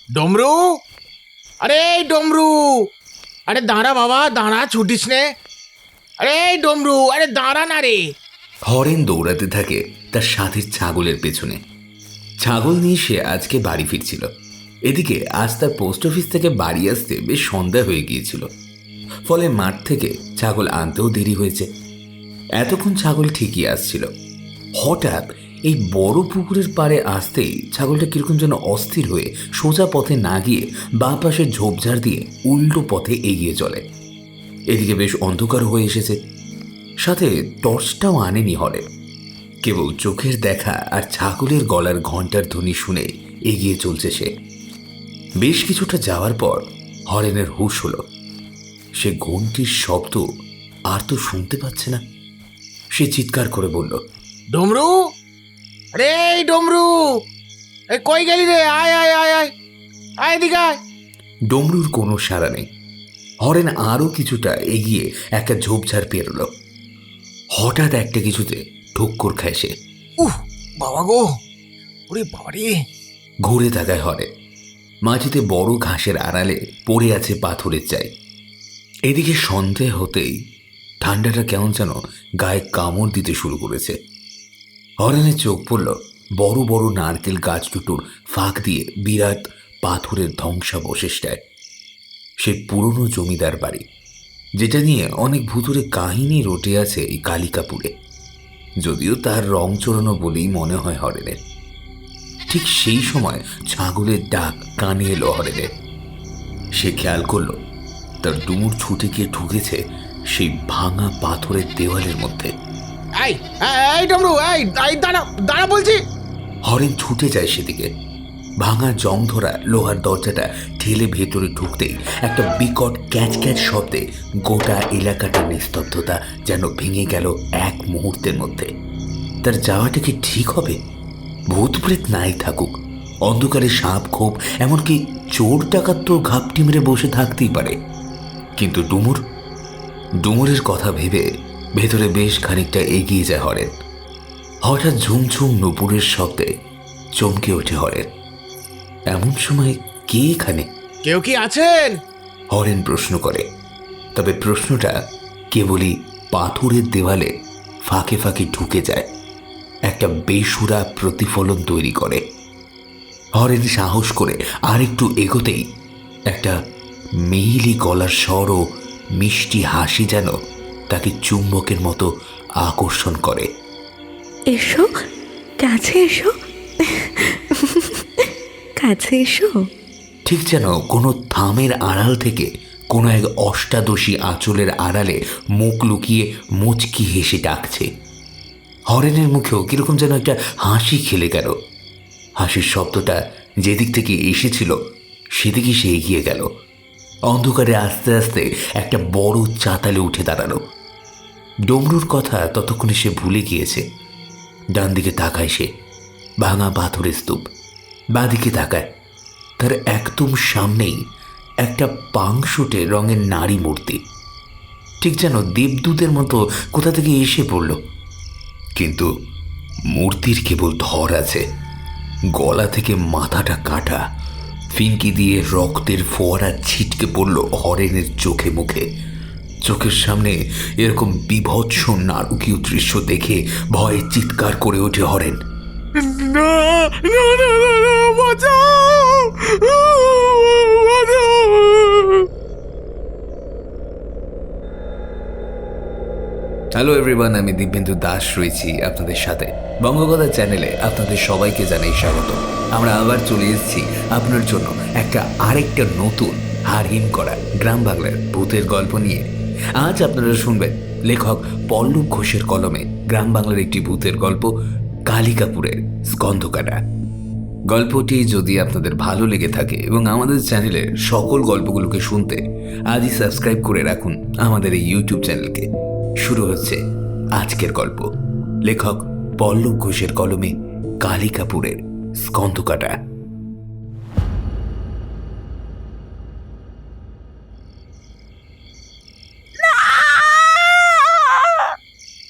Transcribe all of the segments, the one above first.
ডমরু, আরে এই ডমরু, আরে দাঁড়া বাবা, দাঁড়া, ছুটিস নে। আরে এই ডমরু, আরে দাঁড়া না রে। হরেন দৌড়াতে থাকে তার সাথীর ছাগলের পেছনে। ছাগল নিয়ে সে আজকে বাড়ি ফিরছিল। এদিকে আজ তার পোস্ট অফিস থেকে বাড়ি আসতে বেশ সন্ধ্যা হয়ে গিয়েছিল, ফলে মাঠ থেকে ছাগল আনতেও দেরি হয়েছে। এতক্ষণ ছাগল ঠিকই আসছিল। হঠাৎ এই বড় পুকুরের পাড়ে আসতেই ছাগলটা কিরকম যেন অস্থির হয়ে সোজা পথে না গিয়ে বাঁ পাশে ঝোপঝাড় দিয়ে উল্টো পথে এগিয়ে চলে। এদিকে বেশ অন্ধকার হয়ে এসেছে, সাথে টর্চটাও আনেনি হরেন। কেবল চোখের দেখা আর ছাগলের গলার ঘণ্টার ধ্বনি শুনে এগিয়ে চলছে সে। বেশ কিছুটা যাওয়ার পর হরেনের হুঁশ হলো। সে ঘণ্টির শব্দ আর তো শুনতে পাচ্ছে না। সে চিৎকার করে বলল, ডমরু, আরে এই ডমরু, এই কই গেলি রে? আয় আয় আয় আয়, আয় এদিকে আয়। ডমরুর কোনো সাড়া নেই। হরেন আরও কিছুটা এগিয়ে একটা ঝোপঝাড় পেরোল। হঠাৎ একটা কিছুতে ঠোক্কর খায় সে। উহ বাবা গো, ওরে বাবা রে। ঘুরে তাকায় হরেন। মাটিতে বড় ঘাসের আড়ালে পড়ে আছে পাথরের চাই। এদিকে সন্ধে হতেই ঠান্ডাটা কেমন যেন গায়ে কামড় দিতে শুরু করেছে। হরেনের চোখ পড়ল বড় বড় নারকেল গাছ দুটোর ফাঁক দিয়ে বিরাট পাথরের ধ্বংসাবশেষটায়। সে পুরনো জমিদার বাড়ি, যেটা নিয়ে অনেক ভুতুরে কাহিনী রটে আছে এই কালিকাপুরে, যদিও তার রং চড়ানো বলেই মনে হয় হরেনের। ঠিক সেই সময় ছাগলের ডাক কানে এলো হরেনের। সে খেয়াল করল তার ডুমুর ছুটে গিয়ে ঢুকেছে সেই ভাঙা পাথরের দেওয়ালের মধ্যে। এই এই ডমরু, এই এই দাঁড়া দাঁড়া বলছি। হরেন ছুটে যায় সেদিকে। ভাঙা জং ধরা লোহার দরজাটা ঠেলে ভেতরে ঢুকতেই একটা বিকট ক্যাচ ক্যাচ শব্দে গোটা এলাকাটার নিস্তব্ধতা যেন ভেঙে গেল এক মুহূর্তের মধ্যে। তার যাওয়াটা কি ঠিক হবে? ভূত প্রেত নাই থাকুক, অন্ধকারে সাপ খোপ, এমনকি চোর ডাকাত তো ঘাপটি মেরে বসে থাকতেই পারে, কিন্তু ডুমুরের কথা ভেবে ভেতরে বেশ খানিকটা এগিয়ে যায় হরেন। হঠাৎ ঝুমঝুম নুপুরের শব্দে চমকে ওঠে হরেন। এমন সময় কে এখানে? কেউ কি আছেন? হরেন প্রশ্ন করে, তবে প্রশ্নটা কেবলই পাথরের দেওয়ালে ফাঁকে ফাঁকে ঢুকে যায়, একটা বেসুরা প্রতিফলন তৈরি করে। হরেন সাহস করে আরেকটু এগোতেই একটা মেইলি গলার স্বর ও মিষ্টি হাসি যেন তাকে চুম্বকের মতো আকর্ষণ করে। এসো, কাছে এসো, কাছে এসো। ঠিক যেন কোনো থামের আড়াল থেকে কোনো এক অষ্টাদশী আঁচলের আড়ালে মুখ লুকিয়ে মুচকি হেসে ডাকছে। হরেনের মুখেও কিরকম যেন একটা হাসি খেলে গেল। হাসির শব্দটা যেদিক থেকে এসেছিল সেদিকে সে এগিয়ে গেল। অন্ধকারে আস্তে আস্তে একটা বড় চাতালে উঠে দাঁড়ালো। ডমরুর কথা ততক্ষণে সে ভুলে গিয়েছে। ডান দিকে তাকায় সে, ভাঙা পাথরের স্তূপ। বাঁদিকে তাকায়, তার একদম সামনেই একটা পাংশুটে রঙের নারী মূর্তি, ঠিক যেন দেবদূতের মতো কোথা থেকে এসে পড়ল। কিন্তু মূর্তির কেবল ধর আছে, গলা থেকে মাথাটা কাটা। ফিনকি দিয়ে রক্তের ফোয়ারা ছিটকে পড়ল হরেনের চোখে মুখে। চোখের সামনে এরকম বীভৎস নারকীয় দৃশ্য দেখে ভয়ে চিৎকার করে ওঠে হরেন। না না না না না, বাঁচাও, বাঁচাও। হ্যালো এভরিওয়ান, আমি দিব্যেন্দু দাস রয়েছি আপনাদের সাথে। বঙ্গকথা চ্যানেলে আপনাদের সবাইকে জানাই স্বাগত। আমরা আবার চলে এসেছি আপনার জন্য আরেকটা নতুন হারহিম করা গ্রাম বাংলার ভূতের গল্প নিয়ে। আজ আপনারা শুনবেন লেখক পল্লব ঘোষের কলমে গ্রাম বাংলার একটি ভূতের গল্প, কালিকাপুরের স্কন্ধকাটা। গল্পটি যদি আপনাদের ভালো লেগে থাকে এবং আমাদের চ্যানেলের সকল গল্পগুলোকে শুনতে আজই সাবস্ক্রাইব করে রাখুন আমাদের এই ইউটিউব চ্যানেলকে। শুরু হচ্ছে আজকের গল্প, লেখক পল্লব ঘোষের কলমে কালিকাপুরের স্কন্ধকাটা।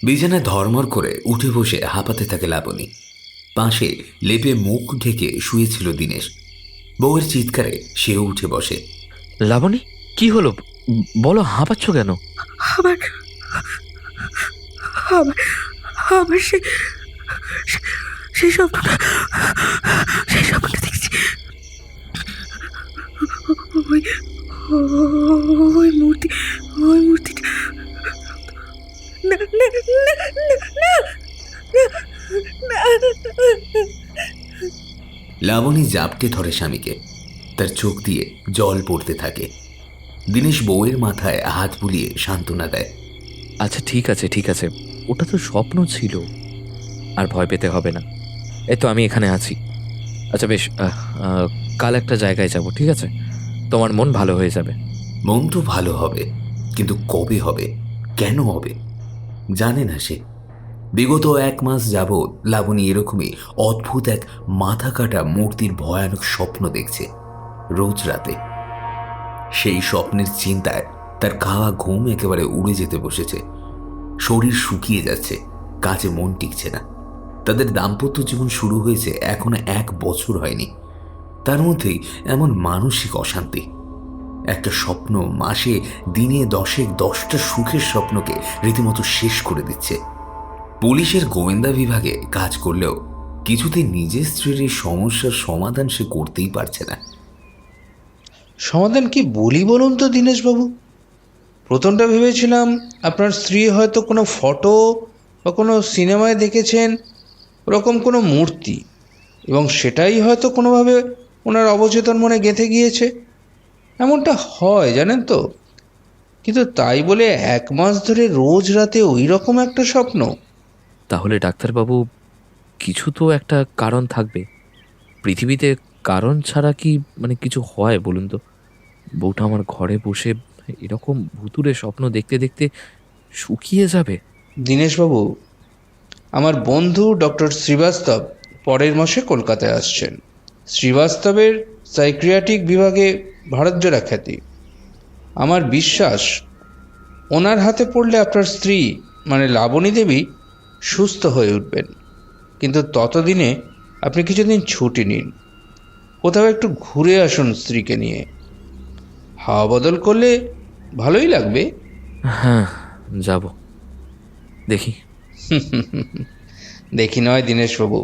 বিছানায় ধর্মর করে উঠে বসে হাঁপাতে থাকে লাবণী। পাশে লেপে মুখ ঢেকে শুয়েছিল দীনেশ। বউয়ের চিৎকারে সেও উঠে বসে। লাবণী, কি হলো? বলো, হাঁপাচ্ছ কেন? আমার আমার আমার সেই স্বপ্নটা দেখছি। ওই ওই মূর্তিটা না না না না না না। লাবণী জাপটে ধরে স্বামীকে। তার চোখ দিয়ে জল পড়তে থাকে। দীনেশ বউয়ের মাথায় হাত বুলিয়ে সান্ত্বনা দেয়। আচ্ছা, ঠিক আছে ঠিক আছে, ওটা তো স্বপ্ন ছিল, আর ভয় পেতে হবে না। এই তো আমি এখানে আছি। আচ্ছা বেশ, কাল একটা জায়গায় যাব, ঠিক আছে? তোমার মন ভালো হয়ে যাবে। মন তো ভালো হবে, কিন্তু কবে হবে, কেন হবে, জানে না সে। বিগত 1 মাস যাবৎ লাবণী এরকমই অদ্ভুত এক মাথা কাটা মূর্তির ভয়ানক স্বপ্ন দেখছে রোজ রাতে। সেই স্বপ্নের চিন্তায় তার খাওয়া ঘুম একেবারে উড়ে যেতে বসেছে। শরীর শুকিয়ে যাচ্ছে, কাজে মন টিকছে না। তাদের দাম্পত্য জীবন শুরু হয়েছে এখনো 1 বছর হয়নি, তার মধ্যেই এমন মানসিক অশান্তি। একটা স্বপ্ন মাসে দিনে 10টা সুখের স্বপ্নকে রীতিমতো শেষ করে দিচ্ছে। পুলিশের গোয়েন্দা বিভাগে কাজ করলেও কিছুতে নিজের স্ত্রীর এই সমস্যার সমাধান সে করতেই পারছে না। সমাধান কি বলি বলুন তো দীনেশবাবু? প্রথমটা ভেবেছিলাম আপনার স্ত্রী হয়তো কোনো ফটো বা কোনো সিনেমায় দেখেছেন ওরকম কোনো মূর্তি, এবং সেটাই হয়তো কোনোভাবে ওনার অবচেতন মনে গেঁথে গিয়েছে। এমনটা হয় জানেন তো, কিন্তু তাই বলে 1 মাস ধরে রোজ রাতে ওই রকম একটা স্বপ্ন। তাহলে ডাক্তারবাবু, কিছু তো একটা কারণ থাকবে। পৃথিবীতে কারণ ছাড়া কি কিছু হয় বলুন তো? বউটা আমার ঘরে বসে এরকম ভুতুড়ে স্বপ্ন দেখতে দেখতে শুকিয়ে যাবে। দীনেশবাবু, আমার বন্ধু ডক্টর শ্রীবাস্তব পরের মাসে কলকাতায় আসছেন। শ্রীবাস্তবের সাইকিয়াট্রিক বিভাগে ভারতজোড়া খ্যাতি। আমার বিশ্বাস ওনার হাতে পড়লে আপনার স্ত্রী লাবণী দেবী সুস্থ হয়ে উঠবেন। কিন্তু ততদিনে আপনি কিছুদিন ছুটি নিন, কোথাও একটু ঘুরে আসুন স্ত্রীকে নিয়ে। হাওয়া বদল করলে ভালোই লাগবে। হ্যাঁ, যাব, দেখি। দেখি নয় দীনেশবাবু,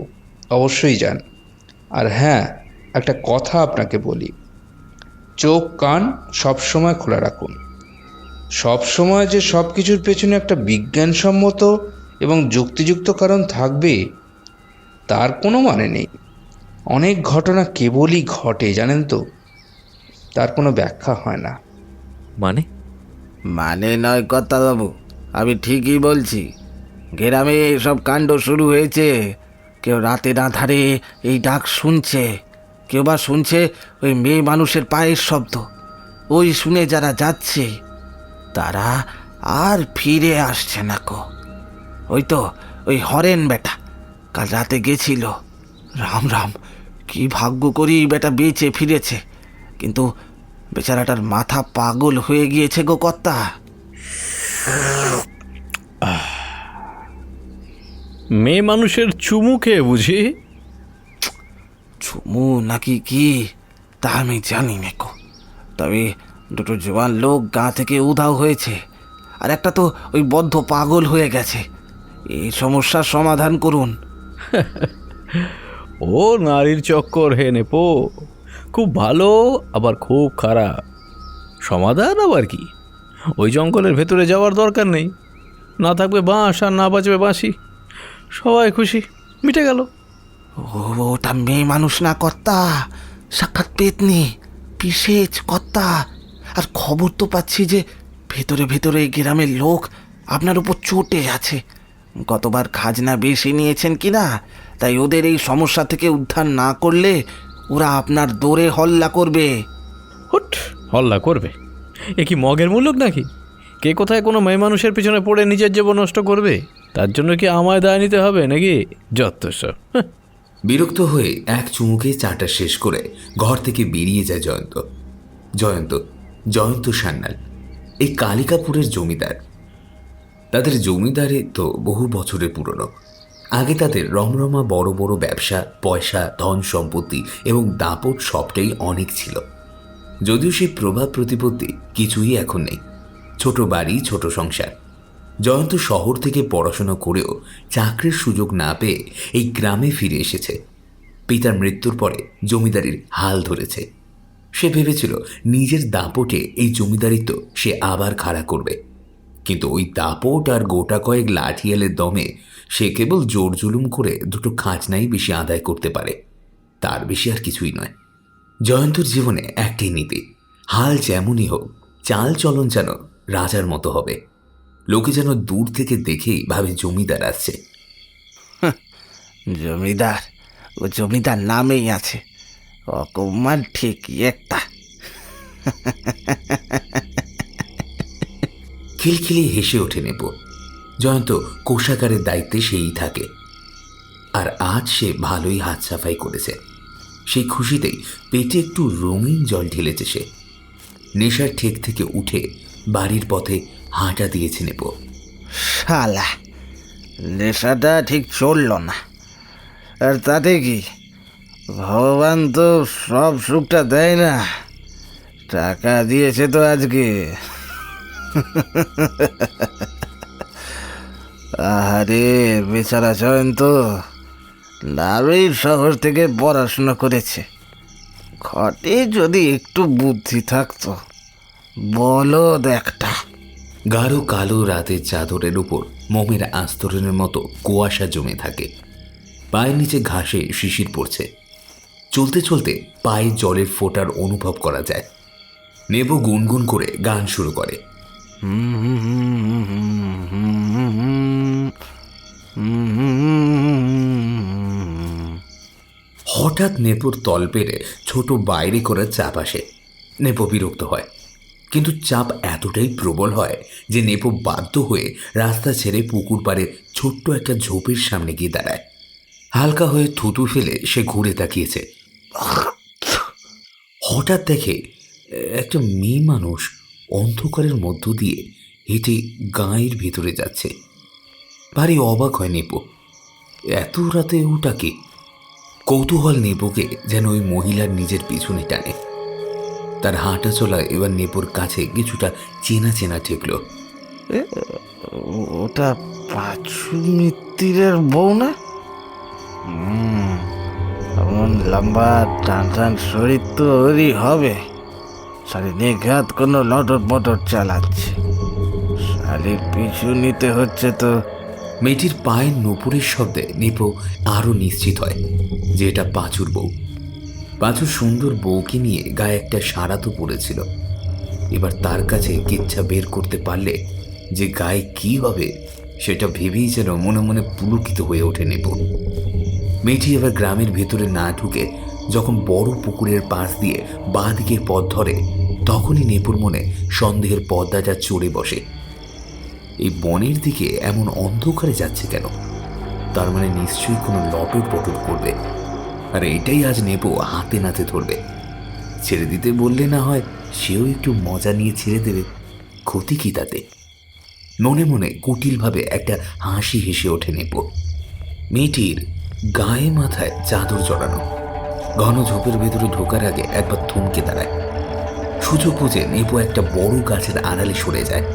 অবশ্যই যান। আর হ্যাঁ, একটা কথা আপনাকে বলি, চোখ কান সবসময় খোলা রাখুন। সবসময় যে সব কিছুর পেছনে একটা বিজ্ঞানসম্মত এবং যুক্তিযুক্ত কারণ থাকবে তার কোনো মানে নেই। অনেক ঘটনা কেবলই ঘটে জানেন তো, তার কোনো ব্যাখ্যা হয় না। মানে নয় বাবু, আমি ঠিকই বলছি। গ্রামে এসব কাণ্ড শুরু হয়েছে। কেউ রাতে না ধারে এই ডাক শুনছে, কেউ বা শুনছে ওই মেয়ে মানুষের পায়ের শব্দ। ওই শুনে যারা যাচ্ছে তারা আর ফিরে আসছে না কো। ওই তো ওই হরেন বেটা কাল রাতে গেছিল। রাম রাম, কি ভাগ্য করি বেটা বেঁচে ফিরেছে, কিন্তু বেচারাটার মাথা পাগল হয়ে গিয়েছে গো কর্তা। মেয়ে মানুষের চুমু খেয়ে বুঝি? চুমু নাকি কি তা আমি জানি না কো, তবে 2টো জোয়ান লোক গা থেকে উধাও হয়েছে, আর একটা তো ওই বদ্ধ পাগল হয়ে গেছে। এই সমস্যার সমাধান করুন। ও নারীর চক্কর হে নেপো, খুব ভালো আবার খুব খারাপ। সমাধান আবার কি? ওই জঙ্গলের ভেতরে যাওয়ার দরকার নেই, না থাকবে বাঁশ আর না বাঁচবে বাঁশি, সবাই খুশি, মিটে গেল। ওটা মেয়ে মানুষ না কর্তা, সাক্ষাৎ পেতনি, পিশেচ কর্তা। আর খবর তো পাচ্ছি যে ভেতরে ভেতরে এই গ্রামের লোক আপনার উপর চটে আছে। গতবার খাজনা বেশি নিয়েছেন কিনা, তাই ওদের এই সমস্যা থেকে উদ্ধার না করলে ওরা আপনার দৌড়ে হল্লা করবে। হুট, হল্লা করবে? এ কি মগের মূল্য নাকি? কে কোথায় কোনো মেয়ে মানুষের পিছনে পড়ে নিজের জীবন নষ্ট করবে? তার জন্য কি আমায় দায় নিতে হবে নাকি? যত সব। বিরক্ত হয়ে এক চুমুকে চাটা শেষ করে ঘর থেকে বেরিয়ে যায় জয়ন্ত। জয়ন্ত সান্যাল এই কালিকাপুরের জমিদার। তাদের জমিদারি তো বহু বছরের পুরনো। আগে তাদের রমরমা বড় বড় ব্যবসা, পয়সা, ধন সম্পত্তি এবং দাপট সবটাই অনেক ছিল। যদিও সেই প্রভাব প্রতিপত্তি কিছুই এখন নেই। ছোট বাড়ি, ছোট সংসার। জয়ন্ত শহর থেকে পড়াশোনা করেও চাকরির সুযোগ না পেয়ে এই গ্রামে ফিরে এসেছে। পিতার মৃত্যুর পরে জমিদারির হাল ধরেছে। সে ভেবেছিল নিজের দাপটে এই জমিদারিত্ব সে আবার খাড়া করবে, কিন্তু ওই দাপট আর গোটা কয়েক লাঠিয়ালের দমে সে কেবল জোর জুলুম করে দুটো খাজনাই বেশি আদায় করতে পারে, তার বেশি আর কিছুই নয়। জয়ন্তর জীবনে একটাই নীতি, হাল যেমনই হোক চাল চলন যেন রাজার মতো হবে। লোকে যেন দূর থেকে দেখেই ভাবে জমিদার আসছে। জমিদার? ও জমিদার নামেই আছে, অকম্মার ঠিকই একটা। খিলখিলিয়ে হেসে ওঠে নেব। জয়ন্ত কোষাগারের দায়িত্বে সেই থাকে, আর আজ সে ভালোই হাত সাফাই করেছে। সেই খুশিতেই পেটে একটু রঙিন জল ঢেলেছে সে। নেশার ঠেক থেকে উঠে বাড়ির পথে হাঁটা দিয়েছে নেব। শালা, নেশাটা ঠিক চলল না। আর তাতে কি, ভগবান তো সব সুখটা দেয় না, টাকা দিয়েছে তো আজকে। আরে বেচারা জয়ন্ত নামেই শহর থেকে পড়াশোনা করেছে, ঘটে যদি একটু বুদ্ধি থাকতো। বলো একটা। গাঢ় কালো রাতের চাদরের উপর মোমের আস্তরণের মতো কুয়াশা জমে থাকে। পায়ের নিচে ঘাসে শিশির পড়ছে। চলতে চলতে পায়ে জলের ফোঁটার অনুভব করা যায়। নেব গুনগুন করে গান শুরু করে। হঠাৎ নেপুর তল পেরে ছোট বাইরে করে চাপ আসে। নেপো বিরক্ত হয়, কিন্তু চাপ এতটাই প্রবল হয় যে নেপো বাধ্য হয়ে রাস্তা ছেড়ে পুকুর পাড়ে ছোট্ট একটা ঝোপের সামনে গিয়ে দাঁড়ায়। হালকা হয়ে থুতু ফেলে সে ঘুরে তাকিয়েছে। হঠাৎ দেখে একটা মেয়ে মানুষ অন্ধকারের মধ্য দিয়ে হেঁটে গাঁয়ের ভেতরে যাচ্ছে। ভারী অবাক হয় নেপো, এত রাতে ওটাকে। কৌতূহল নেপোকে যেন ওই মহিলার নিজের পিছনে টানে। তার হাঁটা চলা এবার নেপোর কাছে কিছুটা চেনা চেনা ঠেকল। ওটা পাঁচু মিত্তিরের বউ না? এমন লম্বা টান টান শরীর তো ওরই হবে। শালি নিঘাত কোনো লটর পটর চালাচ্ছে, শালির পিছু নিতে হচ্ছে তো। মেয়েটির পায়ের নপুরের শব্দে নেপো আরও নিশ্চিত হয় যে এটা পাঁচুর বউ। পাঁচুর সুন্দর বউকে নিয়ে গায়ে একটা সারা তো পড়েছিল। এবার তার কাছে কিচ্ছা বের করতে পারলে যে গায়ে কি হবে সেটা ভেবেই যেন মনে মনে পুলকিত হয়ে ওঠে নেপো। মেয়েটি এবার গ্রামের ভেতরে না ঢুকে যখন বড় পুকুরের পাশ দিয়ে বাঁ দিকের পথ ধরে, তখনই নেপুর মনে সন্দেহের পর্দাটা চড়ে বসে। এই বনের দিকে এমন অন্ধকারে যাচ্ছে কেন? তার মানে নিশ্চয়ই কোনো লটর পটর করবে, আর এটাই আজ নেপো হাতে নাতে ধরবে। ছেড়ে দিতে বললে না হয় সেও একটু মজা নিয়ে ছেড়ে দেবে, ক্ষতি কি তাতে? মনে মনে কুটিলভাবে একটা হাসি হেসে ওঠে নেপো। মেয়েটির গায়ে মাথায় চাদর জড়ানো। ঘন ঝোপের ভেতরে ঢোকার আগে একবার থমকে দাঁড়ায়। সুযোগ বুঝে নেপো একটা বড় গাছের আড়ালে সরে যায়।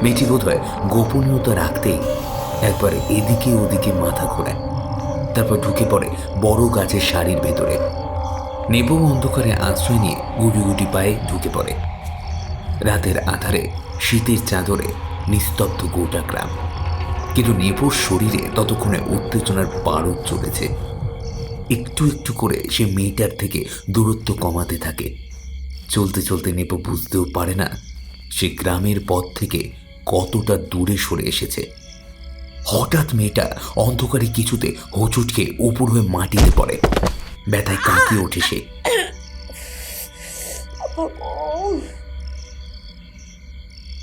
মেয়েটি বোধ হয় গোপনীয়তা রাখতেই একবার এদিকে ওদিকে মাথা ঘোরায়, তারপর ঢুকে পড়ে বড় গাছের সারির ভেতরে। নেপো অন্ধকারে আশ্রয় নিয়ে গুটি গুটি পায়ে ঢুকে পড়ে। রাতের আধারে শীতের চাদরে নিস্তব্ধ গোটা গ্রাম, কিন্তু নেপোর শরীরে ততক্ষণে উত্তেজনার পারদ চলেছে। একটু একটু করে সে মেয়েটার থেকে দূরত্ব কমাতে থাকে। চলতে চলতে নেপো বুঝতেও পারে না সে গ্রামের পথ থেকে কতটা দূরে সরে এসেছে। হঠাৎ মেয়েটা অন্ধকারে কিছুতে হোঁচট খেয়ে উপর হয়ে মাটিতে পড়ে। ব্যথায় কাঁপিয়ে ওঠে সে।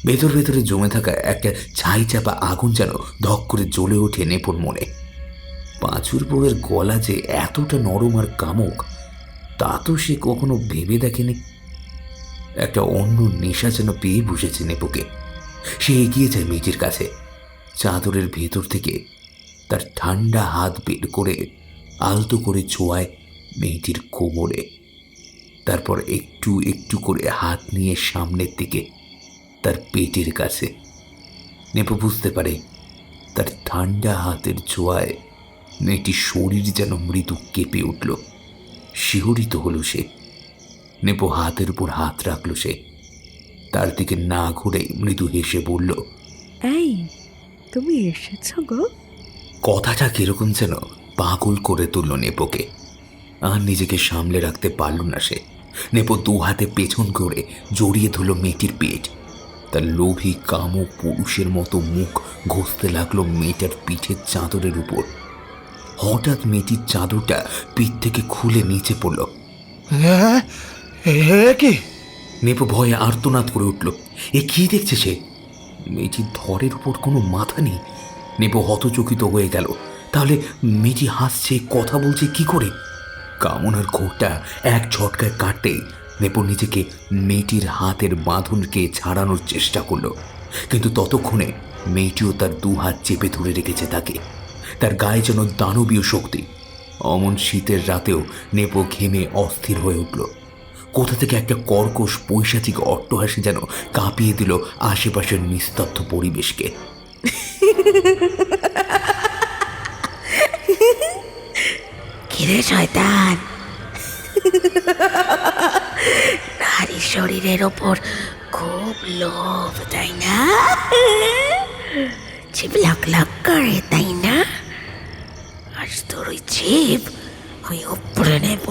ভেতর ভেতরে জমে থাকা একটা ছাই চাপা আগুন যেন ধক করে জ্বলে ওঠে নেপোর মনে। পাঁচুর বউয়ের গলা যে এতটা নরম আর কামুক তা তো সে কখনো ভেবে দেখেনি। একটা অন্য নেশা যেন পেয়ে বসেছে নেপোকে। সে এগিয়ে যায় মেয়েটির কাছে। চাদরের ভেতর থেকে তার ঠান্ডা হাত বের করে আলতো করে ছোঁয়ায় মেয়েটির কোমরে। তারপর একটু একটু করে হাত নিয়ে সামনের দিকে তার পেটের কাছে। নেপো বুঝতে পারে তার ঠান্ডা হাতের ছোঁয়ায় মেয়েটির শরীর যেন মৃদু কেঁপে উঠল। শিহরিত হলো সে। নেপো হাতের উপর হাত রাখল সে। তার দিকে না ঘুরে মৃদু হেসে বলল, এই তুমি এসেছো গো? কথাটা কিরকম যেন পাগল করে তুলল নেপোকে। আর নিজেকে সামলে রাখতে পারল না সে। নেপো দু হাতে পেছন করে জড়িয়ে ধরল মেয়েটির পেট। তার লোভী কামুক পুরুষের মতো মুখ ঘষতে লাগলো মেয়েটার পিঠের চাদরের উপর। হঠাৎ মেয়েটির চাদরটা পিঠ থেকে খুলে নিচে পড়ল। হ্যাঁ, কি? নেপো ভয়ে আর্তনাদ করে উঠল। এ কি দেখছে সে? মেয়েটির ধরের উপর কোনো মাথা নেই। নেপো হতচকিত হয়ে গেল। তাহলে মেয়েটি হাসছে, কথা বলছে কি করে? কামনার ঘোরটা এক ঝটকায় কাটতেই নেপো নিজেকে মেয়েটির হাতের বাঁধনকে ছাড়ানোর চেষ্টা করলো। কিন্তু ততক্ষণে মেয়েটিও তার দু হাত চেপে ধরে রেখেছে তাকে। তার গায়ে যেন দানবীয় শক্তি। অমন শীতের রাতেও নেপো ঘেমে অস্থির হয়ে উঠল। কোথা থেকে একটা কর্কশ পৈশাচিক অট্টহাসি যেন কাঁপিয়ে দিল আশেপাশের নিস্তব্ধ পরিবেশকে। কিরে শয়তান, নারী শরীরের ওপর খুব লোভ, তাই না? জিভ লাক লাক করে, তাই না? আজ তোর ওই জিভ ওই উপরে নেব,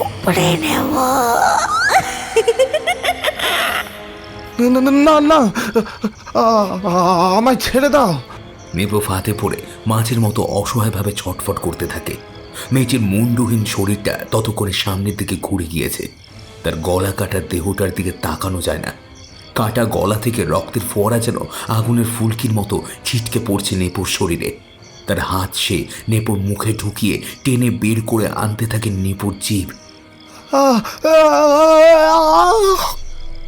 উপরে নেব। না না না না, আমায় ছেড়ে দাও। নেপো ফাঁদে পড়ে মাছের মতো অসহায়ভাবে ছটফট করতে থাকে। মেয়েটির মুন্ডুহীন শরীরটা ততক্ষণে সামনের দিকে ঘুরে গিয়েছে। তার গলা কাটা দেহটার দিকে তাকানো যায় না। কাটা গলা থেকে রক্তের ফোয়ারা যেন আগুনের ফুলকির মতো ছিটকে পড়ছে নেপোর শরীরে। তার হাত সে নেপোর মুখে ঢুকিয়ে টেনে বের করে আনতে থাকে নেপোর জিভ।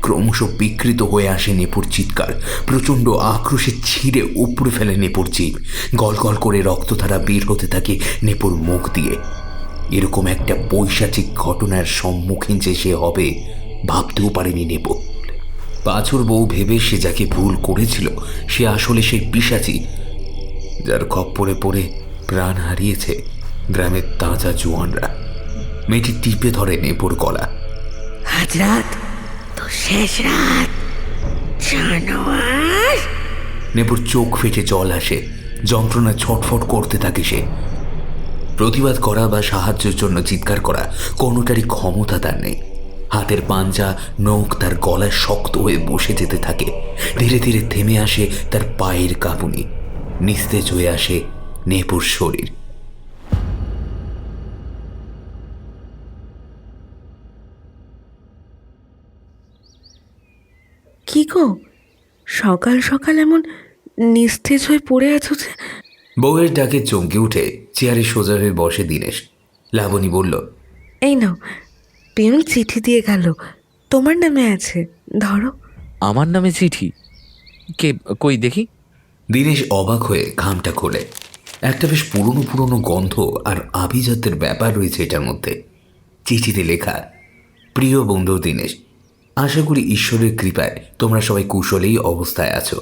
ক্রমশ বিকৃত হয়ে আসে নেপোর চিৎকার। প্রচণ্ড আক্রোশে ছিঁড়ে উপড়ে ফেলে নেপোর জিভ। গল গল করে রক্তধারা বের হতে থাকে নেপোর মুখ দিয়ে। এরকম একটা পৈশাচিক ঘটনার সম্মুখীন যে সে হবে ভাবতেও পারেনি নেপো। পাঁচুর বউ ভেবে সে যাকে ভুল করেছিল সে আসলে সেই পিশাচি যার খপ্পরে পড়ে প্রাণ হারিয়েছে গ্রামের তাজা জোয়ানরা। মেয়েটি টিপে ধরে নেপোর গলা। আজ রাত তো শেষ রাত, জানোয়ার। নেপোর চোখ ফেটে জল আসে। যন্ত্রণা ছটফট করতে থাকে সে। প্রতিবাদ করা বা সাহায্যের জন্য চিৎকার করা কোনোটারই ক্ষমতা তার নেই। হাতের পাঞ্জা নখ তার গলায় শক্ত হয়ে বসে যেতে থাকে। ধীরে ধীরে থেমে আসে তার পায়ের কাঁপুনি। নিস্তেজ হয়ে আসে নেপোর শরীর। কি গো, সকাল সকাল এমন নিস্তেজ হয়ে পড়ে আছো যে? বউয়ের ডাকে চমকে উঠে চেয়ারে সোজা হয়ে বসে দীনেশ। লাবণী বলল, এই নাও, পিয়ন চিঠি দিয়ে গেল, তোমার নামে আছে, ধরো। আমার নামে চিঠি? কে, কই দেখি। দীনেশ অবাক হয়ে খামটা খোলে। একটা বেশ পুরনো পুরনো গন্ধ আর আভিজাত্যের ব্যাপার রয়েছে এটার মধ্যে। চিঠিতে লেখা, প্রিয় বন্ধু দীনেশ, আশা করি ঈশ্বরের কৃপায় তোমরা সবাই কুশলেই অবস্থায় আছো।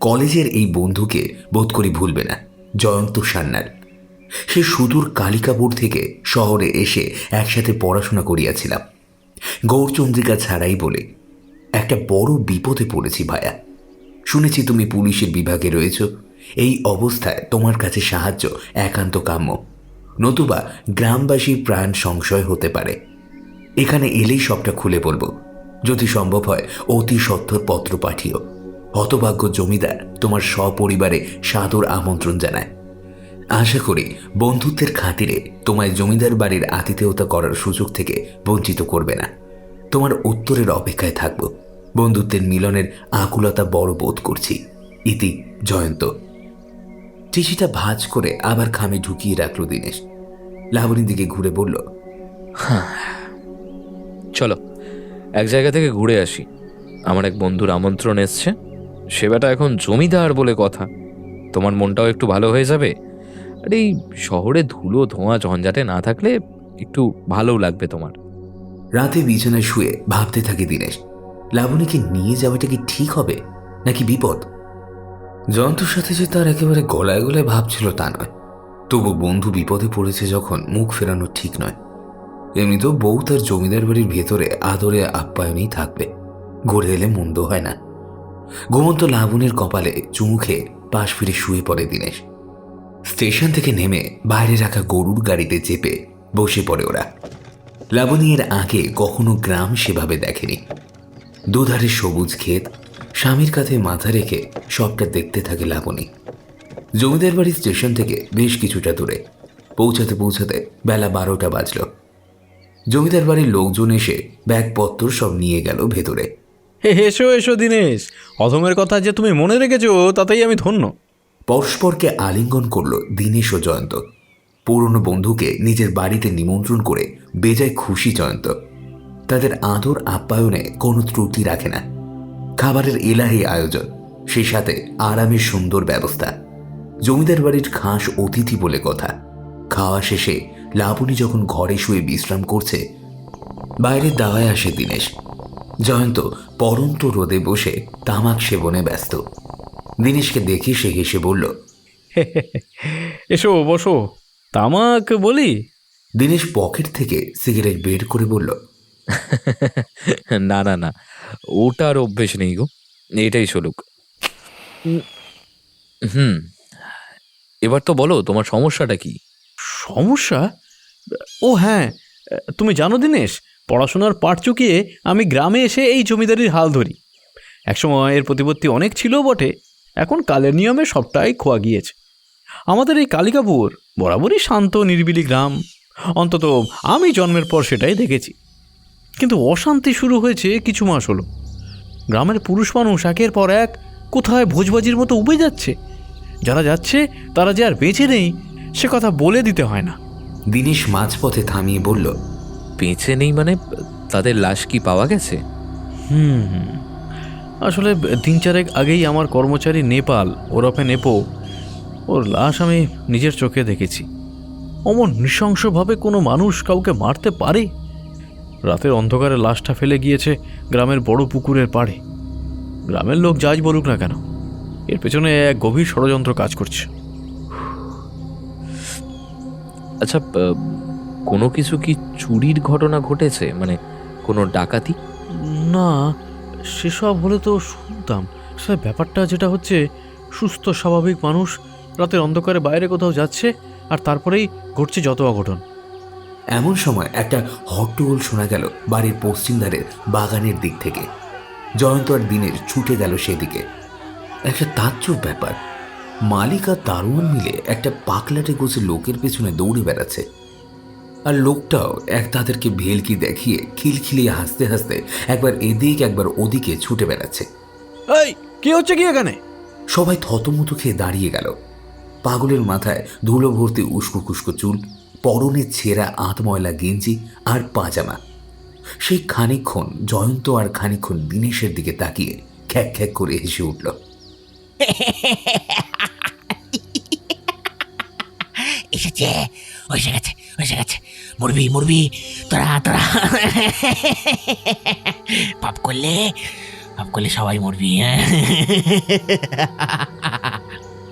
কলেজের এই বন্ধুকে বোধ করি ভুলবে না, জয়ন্ত সান্যাল। সে সুদূর কালিকাপুর থেকে শহরে এসে একসাথে পড়াশোনা করিয়াছিলাম। গৌরচন্দ্রিকা ছাড়াই বলে একটা বড় বিপদে পড়েছি ভায়া। শুনেছি তুমি পুলিশের বিভাগে রয়েছ। এই অবস্থায় তোমার কাছে সাহায্য একান্ত কাম্য, নতুবা গ্রামবাসীর প্রাণ সংশয় হতে পারে। এখানে এলেই সবটা খুলে বলবো। যদি সম্ভব হয় অতি সত্বর পত্র পাঠিও। হতভাগ্য জমিদার তোমার সপরিবারে সাদর আমন্ত্রণ জানায়। আশা করি বন্ধুত্বের খাতিরে তোমায় জমিদার বাড়ির আতিথেয়তা করার সুযোগ থেকে বঞ্চিত করবে না। তোমার উত্তরের অপেক্ষায় থাকব। বন্ধুত্বের মিলনের আকুলতা বড় বোধ করছি। ইতি জয়ন্ত। চিঠিটা ভাঁজ করে আবার খামে ঢুকিয়ে রাখল দীনেশ। লাবণীর দিকে ঘুরে বলল, চলো এক জায়গা থেকে ঘুরে আসি। আমার এক বন্ধুর আমন্ত্রণ এসছে। সে বেটা এখন জমিদার বলে কথা। তোমার মনটাও একটু ভালো হয়ে যাবে। আর এই শহরে ধুলো ধোঁয়া ঝঞ্ঝাটে না থাকলে একটু ভালোও লাগবে তোমার। রাতে বিছানায় শুয়ে ভাবতে থাকে দীনেশ, লাবণীকে নিয়ে যাওয়াটা কি ঠিক হবে নাকি বিপদ। জয়ন্তর সাথে যে তার একেবারে গলায় গলায় ভাবছিল তা নয়, তবু বন্ধু বিপদে পড়েছে যখন মুখ ফেরানো ঠিক নয়। এমনিতেও বউ তার জমিদার বাড়ির ভেতরে আদরে আপ্যায়নেই থাকবে, ঘুরে এলে মন্দ হয় না। ঘুমন্ত লাবণীর কপালে চুমু খেয়ে পাশ ফিরে শুয়ে পড়ে দীনেশ। স্টেশন থেকে নেমে বাইরে রাখা গরুর গাড়িতে চেপে বসে পড়ে ওরা। লাবণী এর আগে কখনো গ্রাম সেভাবে দেখেনি। দুধারে সবুজ ক্ষেত, স্বামীর কাঁধে মাথা রেখে সবটা দেখতে থাকে লাবণী। জমিদার বাড়ি স্টেশন থেকে বেশ কিছুটা দূরে। পৌঁছাতে পৌঁছাতে বেলা 12টা বাজল। জমিদার বাড়ির লোকজন এসে ব্যাগপত্র সব নিয়ে গেল ভেতরে। এসো এসো দীনেশ, অধমের কথা যে তুমি মনে রেখেছো তাতেই আমি ধন্য। পরস্পরকে আলিঙ্গন করল দীনেশ ও জয়ন্ত। পুরনো বন্ধুকে নিজের বাড়িতে নিমন্ত্রণ করে বেজায় খুশি জয়ন্ত। তাদের আদর আপ্যায়নে কোনো ত্রুটি রাখে না। খাবারের এলাহি আয়োজন, সেই সাথে আরামের সুন্দর ব্যবস্থা। জমিদার বাড়ির খাস অতিথি বলে কথা। খাওয়া শেষে লাবণী যখন ঘরে শুয়ে বিশ্রাম করছে, বাইরের দাওয়ায় আসে দীনেশ। জয়ন্ত পরন্ত রোদে বসে তামাক সেবনে ব্যস্ত। দীনেশকে দেখে সে হেসে বলল, এসো বসো, তামাক বলি। দীনেশ পকেট থেকে সিগারেট বের করে বলল, না না না, ওটার অভ্যেস নেই গো, এটাই চলুক। হুম, এবার তো বলো তোমার সমস্যাটা কি? সমস্যা? ও হ্যাঁ, তুমি জানো দীনেশ, পড়াশোনার পাট চুকিয়ে আমি গ্রামে এসে এই জমিদারির হাল ধরি। একসময় এর প্রতিপত্তি অনেক ছিল বটে, এখন কালের নিয়মে সবটাই খোয়া গিয়েছে। আমাদের এই কালিকাপুর বরাবরই শান্ত নিরিবিলি গ্রাম, অন্তত আমি জন্মের পর সেটাই দেখেছি। কিন্তু অশান্তি শুরু হয়েছে কিছু মাস হলো। গ্রামের পুরুষ মানুষ একের পর এক কোথায় ভোজবাজির মতো উবে যাচ্ছে। যারা যাচ্ছে তারা যে আর বেঁচে নেই সে কথা বলে দিতে হয় না। দীনেশ মাঝপথে থামিয়ে বলল, বেঁচে নেই মানে তাদের লাশ কি পাওয়া গেছে? আসলে 3-4 আগেই আমার কর্মচারী নেপাল ওরফে নেপো, ওর লাশ আমি নিজের চোখে দেখেছি। অমন নৃশংসভাবে কোনো মানুষ কাউকে মারতে পারে? রাতের অন্ধকারে লাশটা ফেলে গিয়েছে গ্রামের বড় পুকুরের পাড়ে। গ্রামের লোক যাই বলুক না কেন, এর পেছনে এক গভীর ষড়যন্ত্র কাজ করছে। আচ্ছা, কোনো কিছু কি চুরির ঘটনা ঘটেছে, মানে কোনো ডাকাতি? না, সেসব হলে তো শুনতাম। সে ব্যাপারটা যেটা হচ্ছে, সুস্থ স্বাভাবিক মানুষ রাতের অন্ধকারে বাইরে কোথাও যাচ্ছে আর তারপরেই ঘটছে যত অঘটন। এমন সময় একটা হট্টগোল শোনা গেল বাড়ির পশ্চিম ধারের বাগানের দিক থেকে। জয়ন্ত আর দীনেশ ছুটে গেল সেদিকে। একটা তাজ্জব ব্যাপার, মালিক আর দারোয়ান মিলে একটা পাকলাটে গোছে লোকের পেছনে দৌড়ে বেড়াচ্ছে। আর লোকটাও তাদেরকে ভেলকি দেখিয়ে খিলখিলিয়ে হাসতে হাসতে একবার এদিক একবার ওদিকে ছুটে বেড়াচ্ছে। এই কি হচ্ছে কি এখানে? সবাই থতমত খেয়ে দাঁড়িয়ে গেল। পাগলের মাথায় ধুলো ভর্তি উস্কো খুস্কো চুল, পরনে ছেঁড়া আধময়লা গেঞ্জি আর পাজামা। সেই খানিকক্ষণ জয়ন্ত আর খানিকক্ষণ দীনেশের দিকে তাকিয়ে খ্যাক খ্যাক করে হেসে উঠল। এসেছে, এসে গেছে, মরবি তোরা পাপ করলে সবাই মরবি।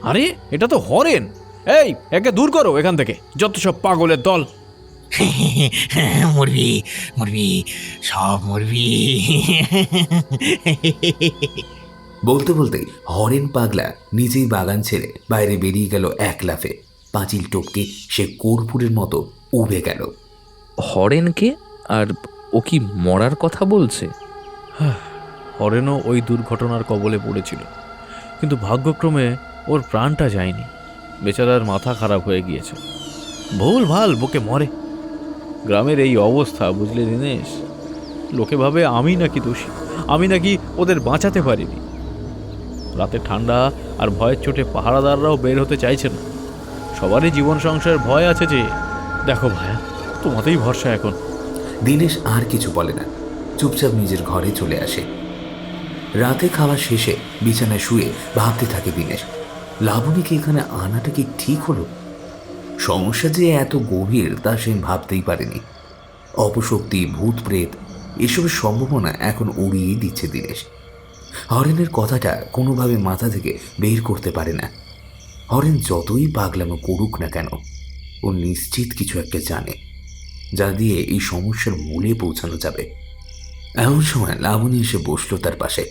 আরে এটা তো হরেন। এই একে দূর করো এখান থেকে, যত সব পাগলের দল। মরবি সব মরবি। বলতে বলতে হরেন পাগলা নিজেই বাগান ছেড়ে বাইরে বেরিয়ে গেল এক লাফে। পাঁচিল টপকে সে কর্পূরের মতো উবে গেল। হরেনকে? আর ও কি মরার কথা বলছে? হরেনও ওই দুর্ঘটনার কবলে পড়েছিল, কিন্তু ভাগ্যক্রমে ওর প্রাণটা যায়নি। বেচারার মাথা খারাপ হয়ে গিয়েছে, ভুল ভাল বুকে মরে। গ্রামের এই অবস্থা বুঝলে দীনেশ, লোকে ভাবে আমি নাকি দোষী, আমি নাকি ওদের বাঁচাতে পারিনি। রাতে ঠান্ডা আর ভয়ের চোটে পাহারাদাররাও বের হতে চাইছে না। সবারই জীবন সংসারের ভয় আছে যে। দেখো ভাইয়া, তোমাতেই ভরসা এখন। দীনেশ আর কিছু বলে না, চুপচাপ নিজের ঘরে চলে আসে। রাতে খাওয়া শেষে বিছানায় শুয়ে ভাবতে থাকে দীনেশ। লাবণীকে এখানে আনাটা কি ঠিক হলো? সমস্যা যে এত গভীর তা সে ভাবতেই পারেনি। অপশক্তি, ভূত প্রেত এসবের সম্ভাবনা এখন উড়িয়ে দিচ্ছে দীনেশ। হরেনের কথাটা কোনোভাবে মাথা থেকে বের করতে পারে না। হরেন যতই পাগলামো করুক না কেন, ও নিশ্চিত কিছু একটা জানে, যা দিয়ে এই সমস্যার মূলে পৌঁছানো যাবে। এমন সময় লাবণী এসে বসলো তার পাশে।